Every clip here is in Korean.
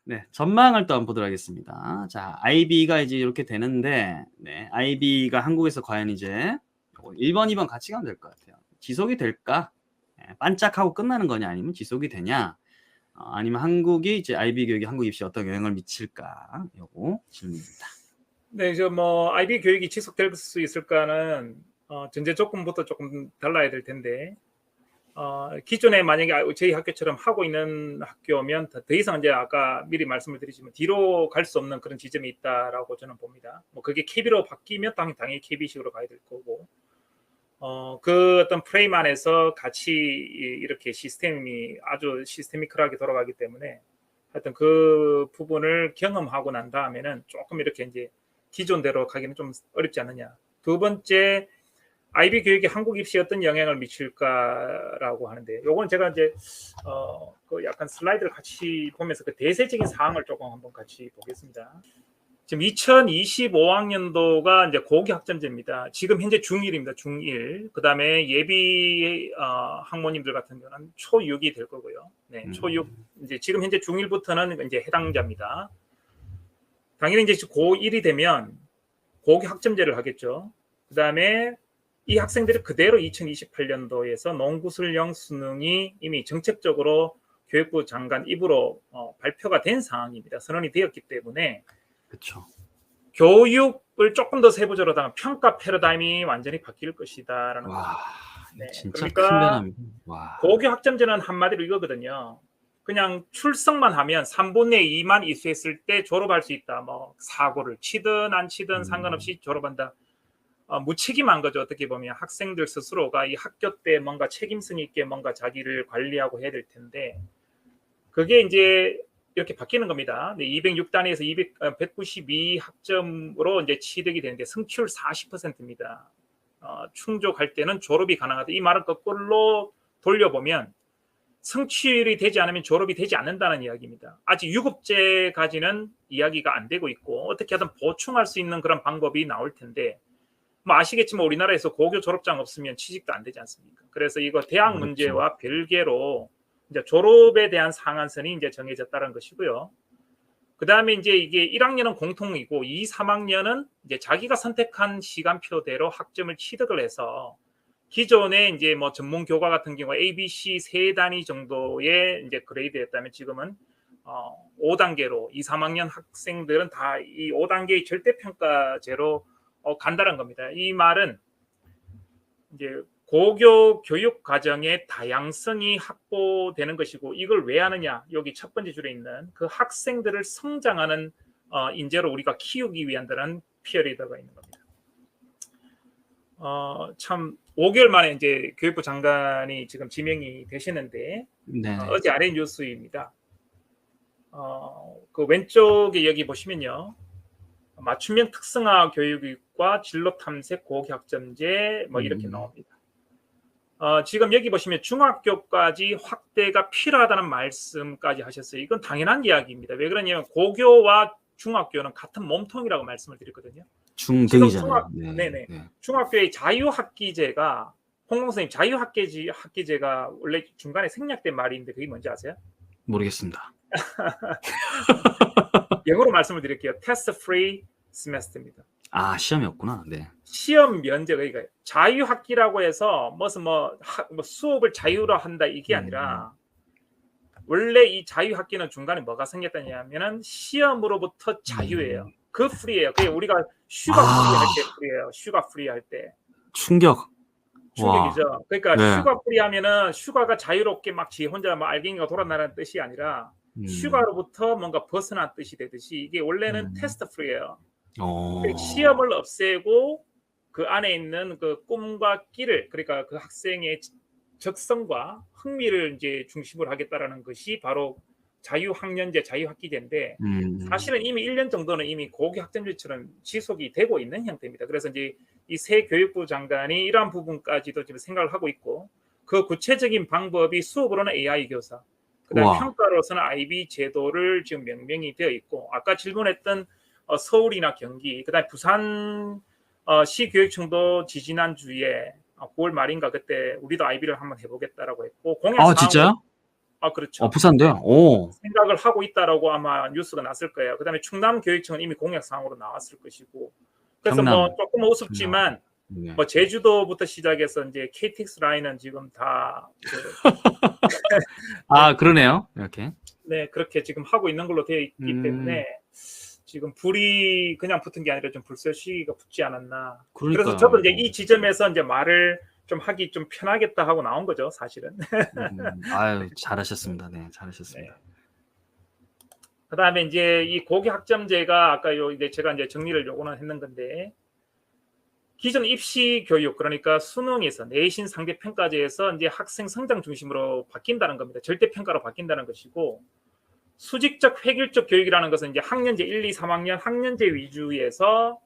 네, 전망을 또 한번 보도록 하겠습니다. 자, IB가 이제 이렇게 되는데, 네, IB가 한국에서 과연 이제 1번, 2번 같이 가면 될 것 같아요. 지속이 될까? 네, 반짝하고 끝나는 거냐, 아니면 지속이 되냐? 아니면 한국이 이제 IB 교육이 한국 입시에 어떤 영향을 미칠까? 요거 질문입니다. 네, 이제 뭐 IB 교육이 지속될 수 있을까는 전제 조건부터 조금 달라야 될 텐데, 기존에 만약에 저희 학교처럼 하고 있는 학교면 더 이상 이제 아까 미리 말씀을 드리지만 뒤로 갈 수 없는 그런 지점이 있다라고 저는 봅니다. 뭐 그게 KB로 바뀌면 당연히 KB식으로 가야 될 거고, 그 어떤 프레임 안에서 같이 이렇게 시스템이 아주 시스테미컬하게 돌아가기 때문에 하여튼 그 부분을 경험하고 난 다음에는 조금 이렇게 이제 기존대로 가기는 좀 어렵지 않느냐. 두 번째, IB 교육이 한국 입시에 어떤 영향을 미칠까라고 하는데, 요건 제가 이제 그 약간 슬라이드를 같이 보면서 그 대세적인 사항을 조금 한번 같이 보겠습니다. 지금 2025학년도가 이제 고교 학점제입니다. 지금 현재 중1입니다. 중1. 그 다음에 예비 학모님들 같은 경우는 초6이 될 거고요. 네, 초6. 이제 지금 현재 중1부터는 이제 해당자입니다. 당연히 이제 고1이 되면 고교 학점제를 하겠죠. 그 다음에 이 학생들이 그대로 2028년도에서 논구술형 수능이 이미 정책적으로 교육부 장관 입으로 발표가 된 상황입니다. 선언이 되었기 때문에 그렇죠. 교육을 조금 더 세부적으로 하면 평가 패러다임이 완전히 바뀔 것이다라는 와, 네, 진짜 큰 그러니까 변화입니다. 와. 고교 학점제는 한마디로 이거거든요. 그냥 출석만 하면 3분의 2만 이수했을 때 졸업할 수 있다. 뭐 사고를 치든 안 치든 상관없이 졸업한다. 무책임한 거죠. 어떻게 보면 학생들 스스로가 이 학교 때 뭔가 책임성 있게 뭔가 자기를 관리하고 해야 될 텐데, 그게 이제 이렇게 바뀌는 겁니다. 206단위에서 192 학점으로 이제 취득이 되는데 성취율 40%입니다. 충족할 때는 졸업이 가능하다. 이 말은 거꾸로 돌려보면 성취율이 되지 않으면 졸업이 되지 않는다는 이야기입니다. 아직 유급제까지는 이야기가 안 되고 있고 어떻게 하든 보충할 수 있는 그런 방법이 나올 텐데, 뭐 아시겠지만 우리나라에서 고교 졸업장 없으면 취직도 안 되지 않습니까? 그래서 이거 대학 그렇죠. 문제와 별개로 이제 졸업에 대한 상한선이 이제 정해졌다는 것이고요. 그 다음에 이제 이게 1학년은 공통이고 2, 3학년은 이제 자기가 선택한 시간표대로 학점을 취득을 해서 기존에 이제 뭐 전문 교과 같은 경우 A, B, C 세 단위 정도의 이제 그레이드였다면 지금은 5단계로 2, 3학년 학생들은 다 이 5단계의 절대평가제로 간다는 겁니다. 이 말은 이제 고교 교육 과정의 다양성이 확보되는 것이고, 이걸 왜 하느냐? 여기 첫 번째 줄에 있는 그 학생들을 성장하는 인재로 우리가 키우기 위한다는 피어리더가 있는 겁니다. 참 5개월 만에 이제 교육부 장관이 지금 지명이 되시는데, 어제 RN 뉴스입니다. 그 왼쪽에 여기 보시면요, 맞춤형 특성화 교육과 진로 탐색 고교 학점제 뭐 이렇게 나옵니다. 지금 여기 보시면 중학교까지 확대가 필요하다는 말씀까지 하셨어요. 이건 당연한 이야기입니다. 왜 그러냐면 고교와 중학교는 같은 몸통이라고 말씀을 드렸거든요. 중등이잖아요. 네네. 중학교의 자유학기제가, 홍콩선생님, 자유학기제가 원래 중간에 생략된 말인데 그게 뭔지 아세요? 모르겠습니다. 영어로 말씀을 드릴게요. Test Free Semester입니다. 시험이 없구나. 네. 시험 면제가 이거 자유학기라고 해서 무슨 뭐 수업을 자유로 한다 이게 아니라, 원래 이 자유학기는 중간에 뭐가 생겼다냐면은 시험으로부터 자유예요. 그 프리예요. 그게 우리가 슈가 프리 할 때 프리예요. 슈가 프리 할 때. 충격이죠. 그러니까 슈가 프리 하면은 슈가가 자유롭게 막 지 혼자 막 알갱이가 돌아나는 뜻이 아니라 슈가로부터 뭔가 벗어난 뜻이 되듯이 이게 원래는 테스트 프리예요. 시험을 없애고 그 안에 있는 그 꿈과 끼를, 그러니까 그 학생의 적성과 흥미를 이제 중심으로 하겠다라는 것이 바로 자유학년제, 자유학기제인데, 사실은 이미 1년 정도는 이미 고교 학점제처럼 지속이 되고 있는 형태입니다. 그래서 이제 이 새 교육부 장관이 이러한 부분까지도 지금 생각을 하고 있고, 그 구체적인 방법이 수업으로는 AI 교사, 그다음에 평가로서는 IB 제도를 지금 명명이 되어 있고, 아까 질문했던 서울이나 경기, 그다음에 부산 시교육청도 지지난주에 9월 말인가 그때 우리도 IB를 한번 해보겠다라고 했고, 공약 사항, 진짜요? 그렇죠. 부산도요? 오, 생각을 하고 있다라고 아마 뉴스가 났을 거예요. 그다음에 충남교육청은 이미 공약사항으로 나왔을 것이고. 그래서 뭐 경남, 조금 충남. 우습지만 네. 뭐 제주도부터 시작해서 이제 KTX 라인은 지금 다 그러네요. 이렇게. 그렇게 지금 하고 있는 걸로 되어 있기 때문에 지금 불이 그냥 붙은 게 아니라 좀 불철 시기가 붙지 않았나. 그래서 그러니까요. 저도 이제 이 지점에서 이제 말을 좀 하기 좀 편하겠다 하고 나온 거죠, 사실은. 아유, 잘하셨습니다. 네, 네. 잘하셨습니다. 그다음에 이제 이 고교 학점제가 아까 이제 제가 이제 정리를 요거는 했는 건데, 기존 입시 교육, 그러니까 수능에서 내신 상대 평가제에서 이제 학생 성장 중심으로 바뀐다는 겁니다. 절대 평가로 바뀐다는 것이고, 수직적 획일적 교육이라는 것은 이제 학년제 1, 2, 3학년 학년제 위주에서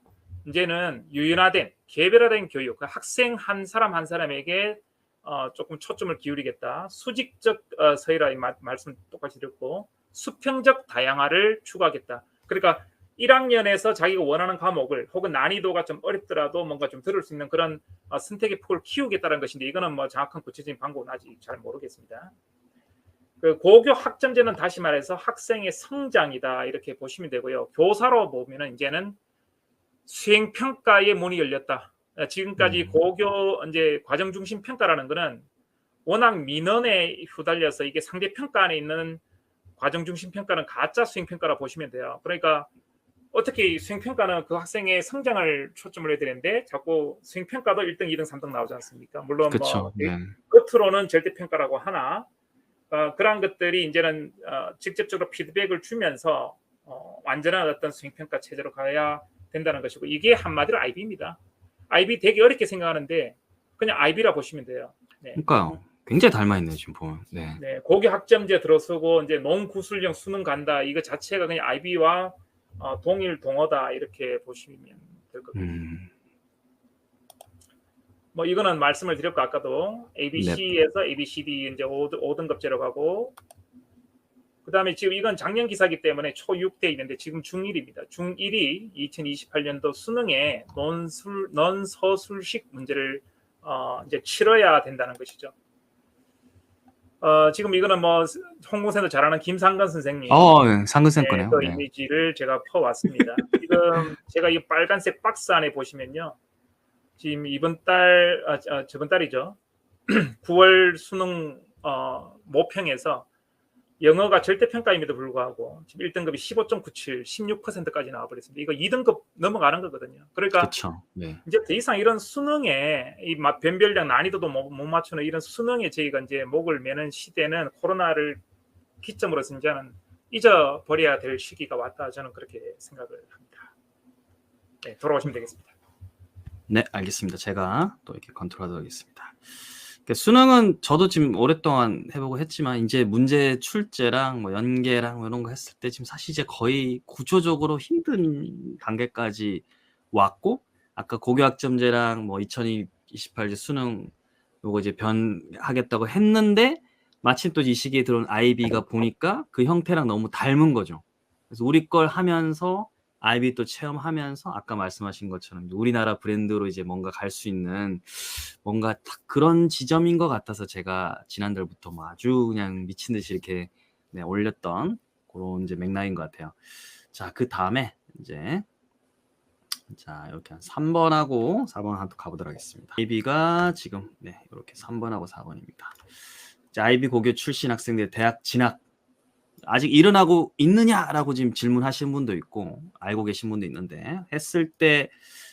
이제는 유연화된 개별화된 교육, 학생 한 사람 한 사람에게 조금 초점을 기울이겠다. 수직적 서열화의 말씀 똑같이 드렸고, 수평적 다양화를 추구하겠다. 그러니까 1학년에서 자기가 원하는 과목을 혹은 난이도가 좀 어렵더라도 뭔가 좀 들을 수 있는 그런 선택의 폭을 키우겠다는 것인데, 이거는 뭐 정확한 구체적인 방법은 아직 잘 모르겠습니다. 그 고교 학점제는 다시 말해서 학생의 성장이다 이렇게 보시면 되고요. 교사로 보면은 이제는 수행 평가의 문이 열렸다. 지금까지 고교 이제 과정 중심 평가라는 거는 워낙 민원에 휘달려서 이게 상대 평가 안에 있는 과정 중심 평가는 가짜 수행 평가라 보시면 돼요. 그러니까 어떻게 수행 평가는 그 학생의 성장을 초점을 해야 되는데 자꾸 수행 평가도 1등, 2등, 3등 나오지 않습니까? 물론 그쵸. 뭐 네. 겉으로는 절대 평가라고 하나 그러한 것들이 이제는 직접적으로 피드백을 주면서 완전한 어떤 수행평가 체제로 가야 된다는 것이고, 이게 한마디로 IB입니다. IB 되게 어렵게 생각하는데 그냥 IB라 보시면 돼요. 네. 그러니까요. 굉장히 닮아있네요, 지금 보면. 네. 네, 고교 학점제 들어서고 이제 논구술형 수능 간다. 이거 자체가 그냥 IB와 동일 동어다 이렇게 보시면 될 것 같아요. 뭐 이거는 말씀을 드렸고 아까도 ABC에서 ABCD 이제 5등급제로 가고, 그다음에 지금 이건 작년 기사기 때문에 초6대 있는데 지금 중1입니다. 중1이 2028년도 수능에 논서술식 문제를 이제 치러야 된다는 것이죠. 지금 이거는 뭐 홍보센터 잘하는 김상근 선생님 상근쌤 거네요. 그 네. 이미지를 제가 펴왔습니다. 지금 제가 이 빨간색 박스 안에 보시면요. 지금 저번 달이죠. 9월 수능 모평에서 영어가 절대평가임에도 불구하고 지금 1등급이 15.97, 16%까지 나와버렸습니다. 이거 2등급 넘어가는 거거든요. 그러니까 그쵸. 네. 이제 더 이상 이런 수능에 이 변별력 난이도도 못 맞추는 이런 수능에 저희가 이제 목을 매는 시대는 코로나를 기점으로서 이제는 잊어버려야 될 시기가 왔다, 저는 그렇게 생각을 합니다. 네, 돌아오시면 되겠습니다. 네, 알겠습니다. 제가 또 이렇게 컨트롤하도록 하겠습니다. 수능은 저도 지금 오랫동안 해보고 했지만 이제 문제 출제랑 뭐 연계랑 뭐 이런 거 했을 때 지금 사실 이제 거의 구조적으로 힘든 단계까지 왔고, 아까 고교학점제랑 뭐 2028 수능 요거 이제 변하겠다고 했는데 마침 또 이 시기에 들어온 IB가 보니까 그 형태랑 너무 닮은 거죠. 그래서 우리 걸 하면서 IB 또 체험하면서 아까 말씀하신 것처럼 우리나라 브랜드로 이제 뭔가 갈 수 있는 뭔가 딱 그런 지점인 것 같아서 제가 지난달부터 뭐 아주 그냥 미친 듯이 이렇게 올렸던 그런 이제 맥락인 것 같아요. 자, 그 다음에 이제 자, 이렇게 한 3번하고 4번 한번 가보도록 하겠습니다. IB가 지금 이렇게 3번하고 4번입니다. IB 고교 출신 학생들 대학 진학 아직 일어나고 있느냐라고 지금 질문하시는 분도 있고 알고 계신 분도 있는데, 했을 때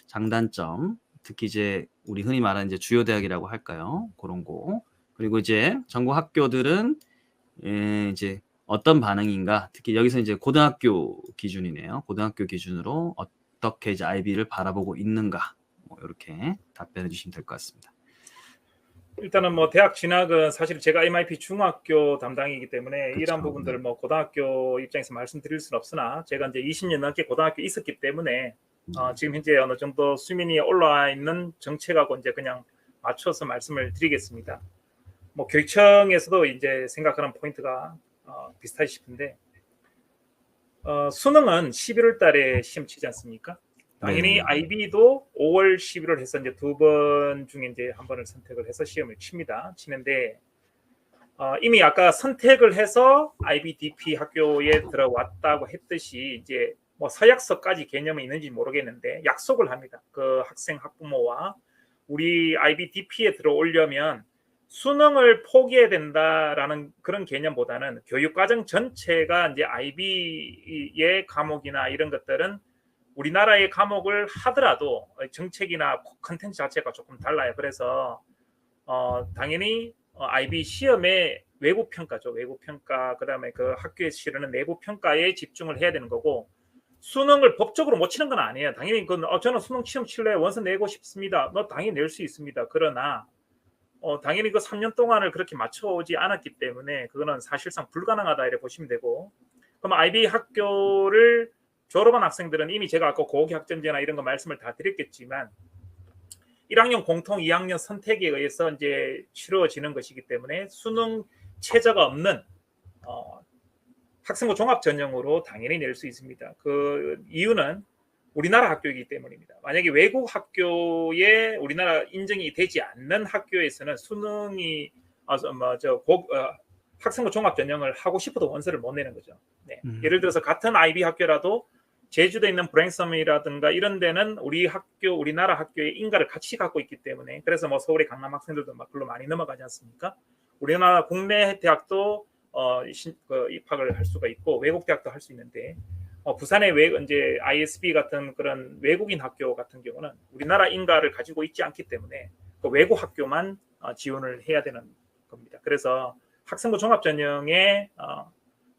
장단점, 특히 이제 우리 흔히 말하는 이제 주요 대학이라고 할까요? 그런 거. 그리고 이제 전국 학교들은 이제 어떤 반응인가? 특히 여기서 이제 고등학교 기준이네요. 고등학교 기준으로 어떻게 이제 IB를 바라보고 있는가? 뭐 이렇게 답변해 주시면 될 것 같습니다. 일단은 뭐 대학 진학은 사실 제가 MIP 중학교 담당이기 때문에 그쵸, 이런 부분들을 뭐 고등학교 입장에서 말씀드릴 수는 없으나, 제가 이제 20년 넘게 고등학교 있었기 때문에 지금 현재 어느 정도 수민이 올라와 있는 정책하고 이제 그냥 맞춰서 말씀을 드리겠습니다. 뭐 교육청에서도 이제 생각하는 포인트가 비슷하지 싶은데, 수능은 11월 달에 시험 치지 않습니까? 당연히 네네. IB도 5월, 11월 해서 이제 두 번 중에 이제 한 번을 선택을 해서 시험을 치는데, 이미 아까 선택을 해서 IBDP 학교에 들어왔다고 했듯이 이제 뭐 서약서까지 개념이 있는지 모르겠는데 약속을 합니다. 그 학생 학부모와 우리 IBDP에 들어오려면 수능을 포기해야 된다라는 그런 개념보다는 교육과정 전체가 이제 IB의 과목이나 이런 것들은 우리나라의 과목을 하더라도 정책이나 컨텐츠 자체가 조금 달라요. 그래서 당연히 IB 시험의 외부 평가죠. 외부 평가, 그다음에 그 학교에서 치르는 내부 평가에 집중을 해야 되는 거고, 수능을 법적으로 못 치는 건 아니에요. 당연히 저는 수능 시험 칠래 원서 내고 싶습니다. 너 당연히 낼 수 있습니다. 그러나 당연히 그 3년 동안을 그렇게 맞춰오지 않았기 때문에 그거는 사실상 불가능하다 이렇게 보시면 되고, 그럼 IB 학교를 졸업한 학생들은 이미 제가 아까 고기 학점제나 이런 거 말씀을 다 드렸겠지만 1학년 공통 2학년 선택에 의해서 이제 치루어지는 것이기 때문에 수능 최저가 없는 학생부 종합 전형으로 당연히 낼 수 있습니다. 그 이유는 우리나라 학교이기 때문입니다. 만약에 외국 학교에 우리나라 인정이 되지 않는 학교에서는 수능이 학생부 종합 전형을 하고 싶어도 원서를 못 내는 거죠. 네. 예를 들어서 같은 IB 학교라도 제주도에 있는 브랭섬이라든가 이런 데는 우리나라 학교의 인가를 같이 갖고 있기 때문에, 그래서 뭐 서울의 강남 학생들도 막 글로 많이 넘어가지 않습니까? 우리나라 국내 대학도 입학을 할 수가 있고 외국 대학도 할 수 있는데, 부산의 이제 ISB 같은 그런 외국인 학교 같은 경우는 우리나라 인가를 가지고 있지 않기 때문에 그 외국 학교만 지원을 해야 되는 겁니다. 그래서 학생부 종합 전형에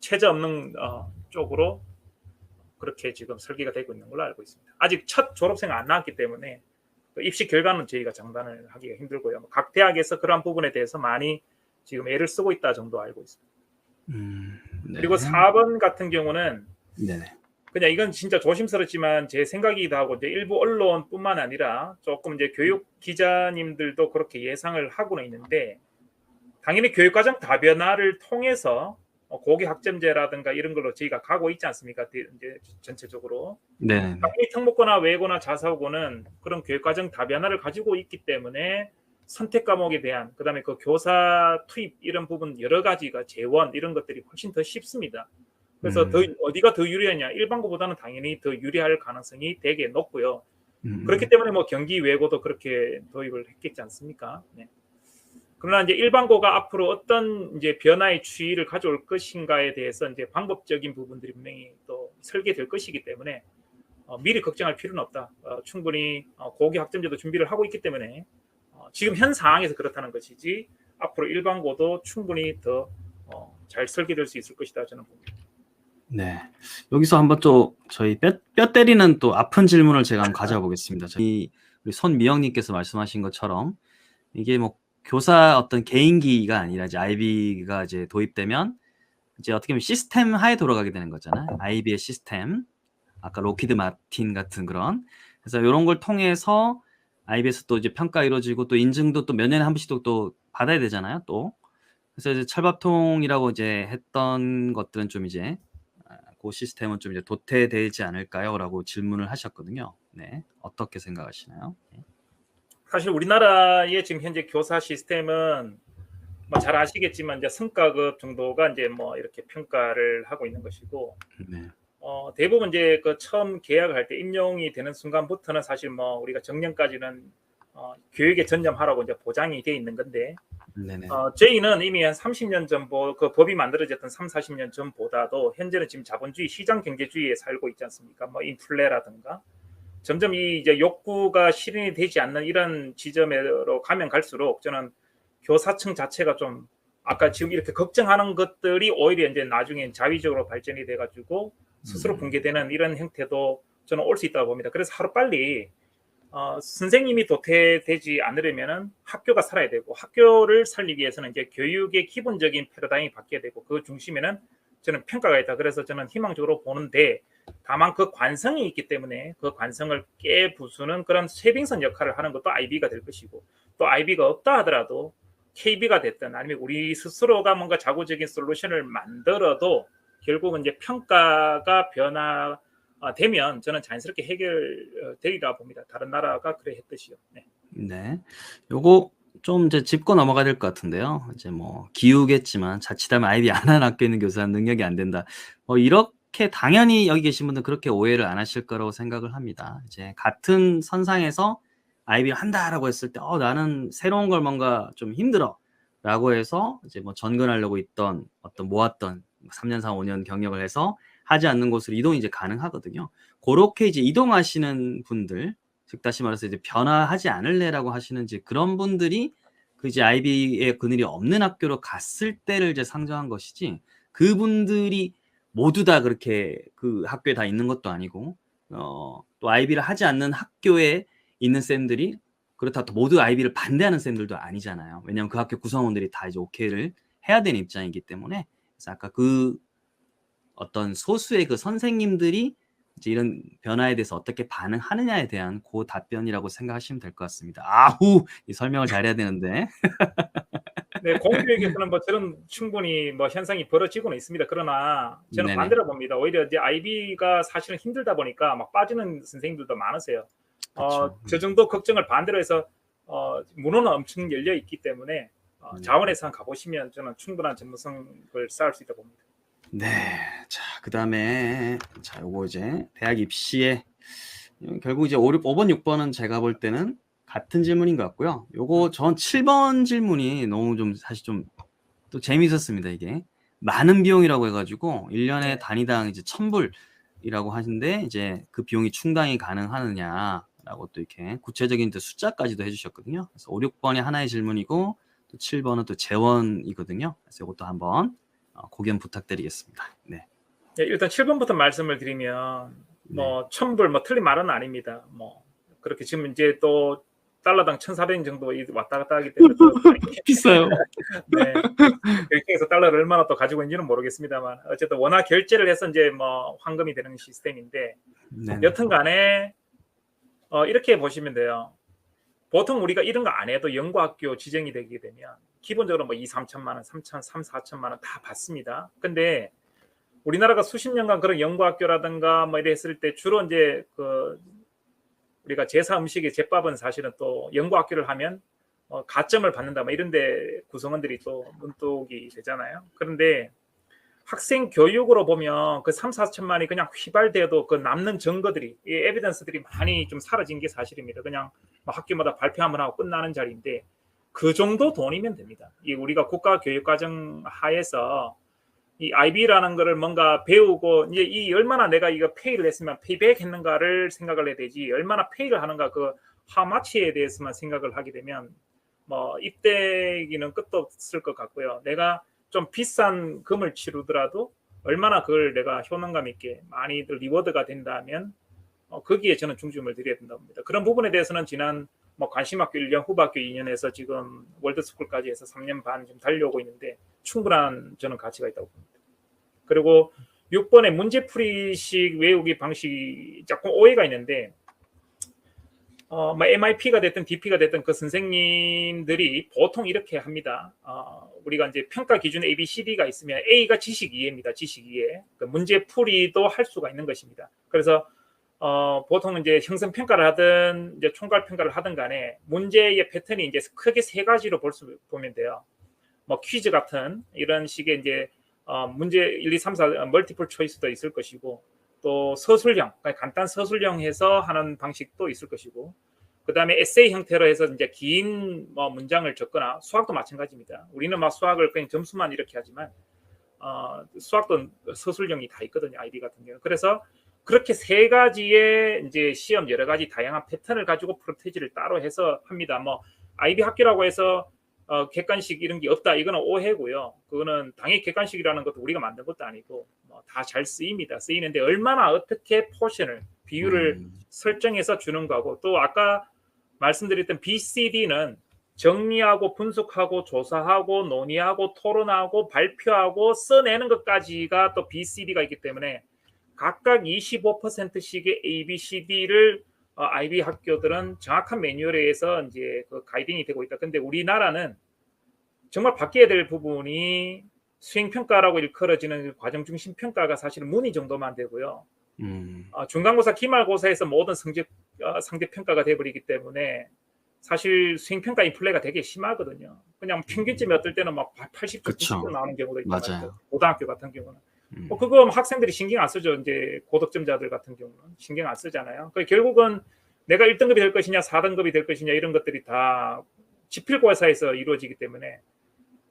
최저 없는 쪽으로 그렇게 지금 설계가 되고 있는 걸로 알고 있습니다. 아직 첫 졸업생 안 나왔기 때문에 입시 결과는 저희가 장담을 하기가 힘들고요. 각 대학에서 그러한 부분에 대해서 많이 지금 애를 쓰고 있다 정도 알고 있습니다. 네. 그리고 4번 같은 경우는 네. 그냥 이건 진짜 조심스럽지만 제 생각이기도 하고 이제 일부 언론뿐만 아니라 조금 이제 교육 기자님들도 그렇게 예상을 하고는 있는데, 당연히 교육과정 다변화를 통해서 고기 학점제라든가 이런 걸로 저희가 가고 있지 않습니까? 이제 전체적으로. 네. 당연히 특목고나 외고나 자사고는 그런 교육과정 다변화를 가지고 있기 때문에 선택 과목에 대한, 그다음에 그 교사 투입 이런 부분 여러 가지가 재원 이런 것들이 훨씬 더 쉽습니다. 그래서 어디가 더 유리하냐? 일반고보다는 당연히 더 유리할 가능성이 되게 높고요. 그렇기 때문에 뭐 경기 외고도 그렇게 도입을 했겠지 않습니까? 네. 그러나 이제 일반고가 앞으로 어떤 이제 변화의 추이를 가져올 것인가에 대해서 이제 방법적인 부분들이 분명히 또 설계될 것이기 때문에 미리 걱정할 필요는 없다. 충분히 고기 학점제도 준비를 하고 있기 때문에 지금 현 상황에서 그렇다는 것이지 앞으로 일반고도 충분히 더 잘 설계될 수 있을 것이다 저는 봅니다. 네. 여기서 한번 또 저희 뼈 때리는 또 아픈 질문을 제가 한번 가져보겠습니다. 우리 손미영님께서 말씀하신 것처럼 이게 뭐 교사 어떤 개인기가 아니라 이제 IB가 이제 도입되면 이제 어떻게 보면 시스템 하에 돌아가게 되는 거잖아요. IB의 시스템. 아까 로키드 마틴 같은 그런. 그래서 이런 걸 통해서 IB에서 또 이제 평가 이루어지고 또 인증도 또 몇 년에 한 번씩 또 받아야 되잖아요. 또. 그래서 이제 철밥통이라고 이제 했던 것들은 좀 이제 그 시스템은 좀 이제 도태되지 않을까요? 라고 질문을 하셨거든요. 네. 어떻게 생각하시나요? 네. 사실 우리나라의 지금 현재 교사 시스템은 뭐 잘 아시겠지만 이제 성과급 정도가 이제 뭐 이렇게 평가를 하고 있는 것이고, 네. 대부분 이제 그 처음 계약을 할 때 임용이 되는 순간부터는 사실 뭐 우리가 정년까지는 교육에 전념하라고 이제 보장이 돼 있는 건데, 네네. 저희는 이미 한 30년 전 그 법이 만들어졌던 30-40년 전보다도 현재는 지금 자본주의 시장 경제주의에 살고 있지 않습니까? 뭐 인플레라든가 점점 이 이제 욕구가 실현이 되지 않는 이런 지점으로 가면 갈수록 저는 교사층 자체가 좀 아까 지금 이렇게 걱정하는 것들이 오히려 이제 나중에 자위적으로 발전이 돼가지고 스스로 붕괴되는 이런 형태도 저는 올 수 있다고 봅니다. 그래서 하루빨리 선생님이 도태되지 않으려면은 학교가 살아야 되고, 학교를 살리기 위해서는 이제 교육의 기본적인 패러다임이 바뀌어야 되고, 그 중심에는 저는 평가가 있다. 그래서 저는 희망적으로 보는데, 다만 그 관성이 있기 때문에 그 관성을 깨부수는 그런 쇄빙선 역할을 하는 것도 IB가 될 것이고, 또 IB가 없다 하더라도 KB가 됐든 아니면 우리 스스로가 뭔가 자구적인 솔루션을 만들어도 결국은 이제 평가가 변화되면 저는 자연스럽게 해결되리라 봅니다. 다른 나라가 그래 했듯이요. 네. 네. 요거 좀 이제 짚고 넘어가야 될 것 같은데요. 이제 뭐 기우겠지만 자칫하면 아이비 안 하는 학교에 있는 교사는 능력이 안 된다. 이렇게 당연히 여기 계신 분들은 그렇게 오해를 안 하실 거라고 생각을 합니다. 이제 같은 선상에서 아이비를 한다라고 했을 때 나는 새로운 걸 뭔가 좀 힘들어라고 해서 이제 뭐 전근하려고 있던 어떤 모았던 3년, 4, 5년 경력을 해서 하지 않는 곳으로 이동이 이제 가능하거든요. 그렇게 이제 이동하시는 분들, 즉 다시 말해서 이제 변화하지 않을래라고 하시는지 그런 분들이 그 이제 아이비의 그늘이 없는 학교로 갔을 때를 이제 상정한 것이지 그분들이 모두 다 그렇게 그 학교에 다 있는 것도 아니고 또 아이비를 하지 않는 학교에 있는 쌤들이 그렇다고 또 모두 아이비를 반대하는 쌤들도 아니잖아요. 왜냐하면 그 학교 구성원들이 다 이제 오케이를 해야 되는 입장이기 때문에 그래서 아까 그 어떤 소수의 그 선생님들이 이제 이런 변화에 대해서 어떻게 반응하느냐에 대한 그 답변이라고 생각하시면 될 것 같습니다. 아후, 이 설명을 잘해야 되는데. 네, 공교육에서는 뭐 저런 충분히 뭐 현상이 벌어지고는 있습니다. 그러나 저는 네네. 반대로 봅니다. 오히려 이제 아이비가 사실은 힘들다 보니까 막 빠지는 선생님들도 많으세요. 그쵸. 저 정도 걱정을 반대로 해서 문호는 엄청 열려 있기 때문에 자원에서 한번 가보시면 저는 충분한 전문성을 쌓을 수 있다고 봅니다. 네. 자, 그다음에 자, 요거 이제 대학 입시에 결국 이제 5번, 6번은 제가 볼 때는 같은 질문인 것 같고요. 요거 전 7번 질문이 너무 좀 사실 좀 또 재미있었습니다, 이게. 많은 비용이라고 해가지고 1년에 네. 단위당 이제 1,000불이라고 하는데 이제 그 비용이 충당이 가능하느냐라고 또 이렇게 구체적인 또 숫자까지도 해주셨거든요. 그래서 5, 6번이 하나의 질문이고 또 7번은 또 재원이거든요. 그래서 이것도 한번 고견 부탁드리겠습니다. 네. 네, 일단 7번부터 말씀을 드리면 네. 뭐 1,000불 뭐 틀린 말은 아닙니다. 뭐 그렇게 지금 이제 또 달러당 1,400원 정도 왔다 갔다 하기 때문에 또 비싸요. 네. 결정해서 달러를 얼마나 또 가지고 있는지는 모르겠습니다만 어쨌든 원화 결제를 해서 이제 뭐 환금이 되는 시스템인데 네네. 여튼간에 이렇게 보시면 돼요. 보통 우리가 이런 거 안 해도 연구학교 지정이 되게 되면 기본적으로 뭐 2, 3천만 원, 3, 4천만 원 다 받습니다. 근데 우리나라가 수십 년간 그런 연구학교라든가 뭐 이래 했을 때 주로 이제 그 우리가 제사 음식의 제밥은 사실은 또 연구학교를 하면 가점을 받는다 뭐 이런데 구성원들이 또 문득이 되잖아요. 그런데 학생 교육으로 보면 그 3, 4천만이 그냥 휘발돼도 그 남는 증거들이 이 에비던스들이 많이 좀 사라진 게 사실입니다. 그냥 뭐 학교마다 발표 한번 하고 끝나는 자리인데 그 정도 돈이면 됩니다. 이 우리가 국가 교육 과정 하에서 이 IB라는 거를 뭔가 배우고 이제 이 얼마나 내가 이거 페이를 했으면 페이백 했는가를 생각을 해야 되지 얼마나 페이를 하는가 그 하마치에 대해서만 생각을 하게 되면 뭐 입대기는 끝도 없을 것 같고요. 내가 좀 비싼 금을 치르더라도 얼마나 그걸 내가 효능감 있게 많이 리워드가 된다면 거기에 저는 중점을 드려야 된다고 봅니다. 그런 부분에 대해서는 지난 뭐 관심학교 1년, 후반학교 2년에서 지금 월드스쿨까지 해서 3년 반 좀 달려오고 있는데 충분한 저는 가치가 있다고 봅니다. 그리고 6번의 문제풀이식 외우기 방식이 조금 오해가 있는데 뭐 MIP가 됐든 DP가 됐든 그 선생님들이 보통 이렇게 합니다. 우리가 이제 평가 기준 A, B, C, D가 있으면 A가 지식 이해입니다. 지식 이해. 그 문제풀이도 할 수가 있는 것입니다. 그래서 보통 이제 형성 평가를 하든 이제 총괄 평가를 하든 간에 문제의 패턴이 이제 크게 세 가지로 보면 돼요. 뭐 퀴즈 같은 이런 식의 이제 문제 1, 2, 3, 4 멀티플 초이스도 있을 것이고 또 서술형, 간단 서술형해서 하는 방식도 있을 것이고 그 다음에 에세이 형태로 해서 이제 긴 뭐 문장을 적거나 수학도 마찬가지입니다. 우리는 막 수학을 그냥 점수만 이렇게 하지만 수학도 서술형이 다 있거든요. IB 같은 경우. 그래서 그렇게 세 가지의 이제 시험 여러 가지 다양한 패턴을 가지고 프로테지를 따로 해서 합니다. 뭐 IB 학교라고 해서 객관식 이런 게 없다. 이거는 오해고요. 그거는 당연히 객관식이라는 것도 우리가 만든 것도 아니고 다 잘 쓰입니다. 쓰이는데 얼마나 어떻게 포션을 비율을 설정해서 주는 거고 또 아까 말씀드렸던 BCD는 정리하고 분석하고 조사하고 논의하고 토론하고 발표하고 써내는 것까지가 또 BCD가 있기 때문에 각각 25%씩의 ABCD를 IB 학교들은 정확한 매뉴얼에 의해서 이제 그 가이딩이 되고 있다. 근데 우리나라는 정말 바뀌어야 될 부분이 수행평가라고 일컬어지는 과정 중심 평가가 사실은 문의 정도만 되고요. 중간고사, 기말고사에서 모든 성적 상대평가가 돼버리기 때문에 사실 수행평가 인플레가 되게 심하거든요. 그냥 평균점이 어떨 때는 막 80점, 그쵸. 90점 나오는 경우도 있단 맞아요. 말이죠. 고등학교 같은 경우는. 음. 그거 학생들이 신경 안 쓰죠. 이제 고득점자들 같은 경우는 신경 안 쓰잖아요. 결국은 내가 1등급이 될 것이냐 4등급이 될 것이냐 이런 것들이 다 지필고사에서 이루어지기 때문에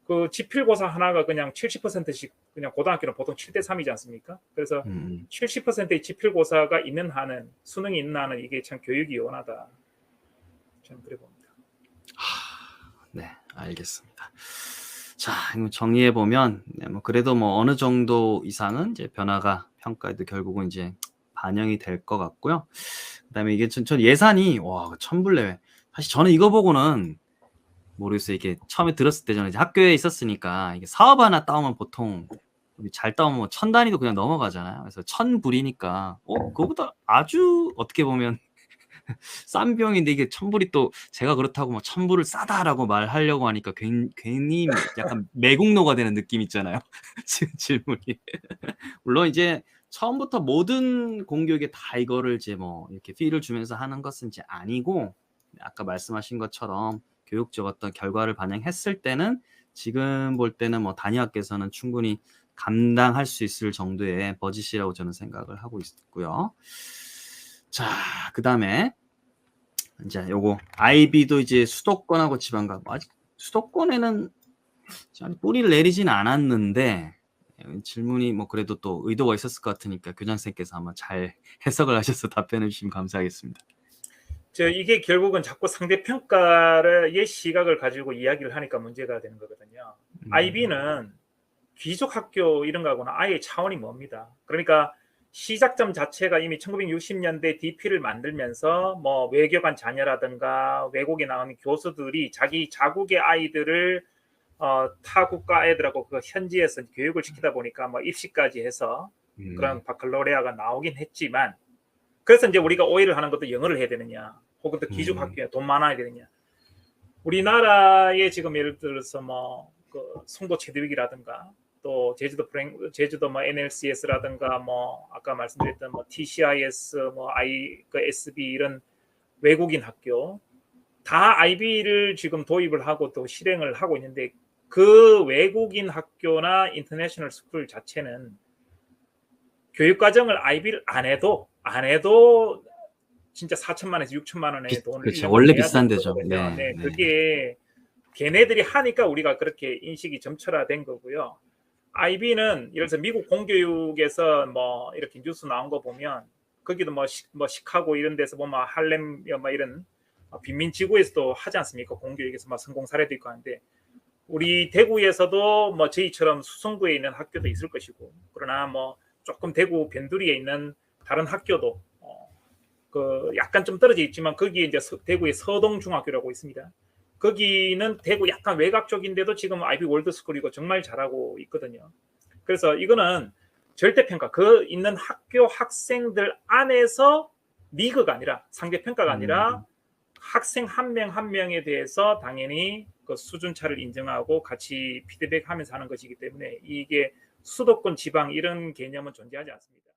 그 지필고사 하나가 그냥 70%씩 그냥 고등학교는 보통 7대 3이지 않습니까? 그래서 70%의 지필고사가 있는 한은 수능이 있는 한은 이게 참 교육이 요원하다. 저는 그래 봅니다. 네, 알겠습니다. 자, 정리해 보면 뭐 그래도 뭐 어느 정도 이상은 이제 변화가 평가에도 결국은 이제 반영이 될 것 같고요. 그다음에 이게 전 예산이 와 1,000불 내외. 사실 저는 이거 보고는 모르겠어요. 이게 처음에 들었을 때 저는 이제 학교에 있었으니까 이게 사업 하나 따오면 보통 잘 따오면 1,000 단위도 그냥 넘어가잖아요. 그래서 1,000불이니까 그거보다 아주 어떻게 보면 싼 비용인데 이게 1,000불이 또 제가 그렇다고 뭐 1,000불을 싸다라고 말하려고 하니까 괜히 약간 매국노가 되는 느낌 있잖아요. 질문이. 물론 이제 처음부터 모든 공교육에 다 이거를 이제 뭐 이렇게 피를 주면서 하는 것은 이제 아니고 아까 말씀하신 것처럼 교육적 어떤 결과를 반영했을 때는 지금 볼 때는 뭐 단위학교에서는 충분히 감당할 수 있을 정도의 버짓이라고 저는 생각을 하고 있고요. 자, 그다음에 이제 요거 IB도 이제 수도권하고 지방과 아직 수도권에는 뿌리를 내리진 않았는데 질문이 뭐 그래도 또 의도가 있었을 것 같으니까 교장선생님께서 한번 잘 해석을 하셔서 답변해 주시면 감사하겠습니다. 이게 결국은 자꾸 상대평가의 시각을 가지고 이야기를 하니까 문제가 되는 거거든요. IB는 귀족 학교 이런 거하고는 아예 차원이 멉니다. 그러니까 시작점 자체가 이미 1960년대 DP를 만들면서 뭐 외교관 자녀라든가 외국에 나오는 교수들이 자기 자국의 아이들을 타 국가 애들하고 그 현지에서 교육을 시키다 보니까 뭐 입시까지 해서 그런 바칼로레아가 나오긴 했지만 그래서 이제 우리가 오해를 하는 것도 영어를 해야 되느냐 혹은 또 기숙 학교에 돈 많아야 되느냐. 우리나라에 지금 예를 들어서 뭐 그 송도 체드윅이라든가 또 제주도 뭐 NLCS라든가 뭐 아까 말씀드렸던 뭐 TCIS 뭐 그 SB 이런 외국인 학교 다 IB를 지금 도입을 하고 또 실행을 하고 있는데 그 외국인 학교나 인터내셔널 스쿨 자체는 교육과정을 IB를 안 해도 진짜 4천만에서 6천만 원의 돈을 그렇죠. 원래 비싼 데죠. 네, 그게 걔네들이 하니까 우리가 그렇게 인식이 점철화된 거고요. IB는 예를 들어서 미국 공교육에서 뭐 이렇게 뉴스 나온 거 보면 거기도 뭐 시카고 이런 데서 보면 할렘 뭐 이런 빈민 지구에서도 하지 않습니까? 공교육에서 막 성공 사례도 있고 하는데 우리 대구에서도 뭐 저희처럼 수성구에 있는 학교도 있을 것이고 그러나 뭐 조금 대구 변두리에 있는 다른 학교도 그 약간 좀 떨어져 있지만 거기에 이제 대구의 서동중학교라고 있습니다. 거기는 대구 약간 외곽 쪽인데도 지금 IB 월드스쿨이고 정말 잘하고 있거든요. 그래서 이거는 절대평가 그 있는 학교 학생들 안에서 리그가 아니라 상대평가가 아니라 학생 한 명 한 명에 대해서 당연히 그 수준차를 인정하고 같이 피드백하면서 하는 것이기 때문에 이게 수도권 지방 이런 개념은 존재하지 않습니다.